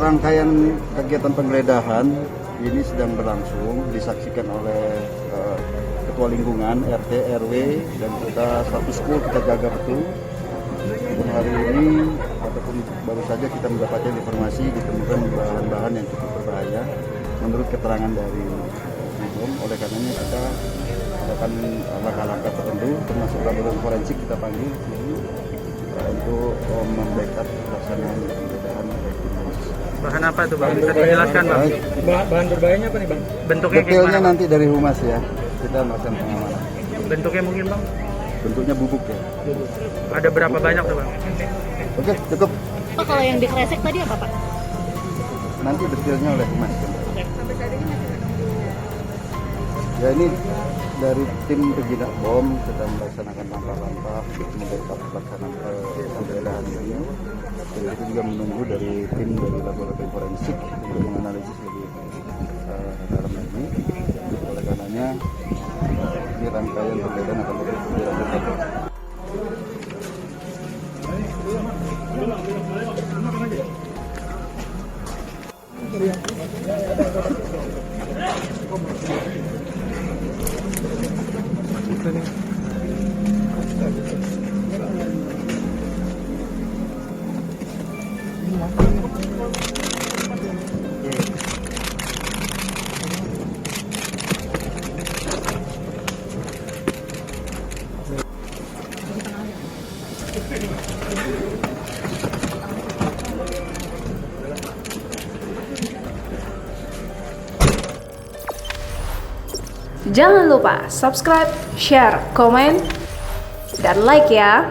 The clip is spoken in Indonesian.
Rangkaian kegiatan penggeledahan ini sedang berlangsung, disaksikan oleh Ketua Lingkungan, RT, RW, dan kita satu school kita jaga betul. Dan hari ini, ataupun baru saja kita mendapatkan informasi ditemukan bahan-bahan yang cukup berbahaya menurut keterangan dari Bidom. Oleh karenanya kita melakukan langkah-langkah tertentu, termasuk laboratorium forensik kita panggil untuk membackup pelaksanaan penggeledahan. Bahan apa itu Bang? Bisa dijelaskan Bang? Bahan berbahayanya apa nih Bang? Bentuknya detailnya nanti dari humas ya, kita melakukan pengamanan. Bentuknya mungkin Bang? Bentuknya bubuk ya. Bubuk. Ada berapa banyak tuh Bang? Oke, cukup. Pak, kalau yang dikresek tadi apa Pak? Nanti detailnya oleh humas. Sampai saat ini masih menunggu. Ya ini dari tim penjinak bom sedang melaksanakan langkah-langkah untuk membackup pelaksanaan penggeledahan ini. Dan itu juga menunggu dari tim dari laboratorium forensik untuk menganalisis lebih dalam lagi. Oleh karenanya ini rangkaian penggeledahan akan dilanjutkan. Jangan lupa subscribe, share, komen, dan like ya.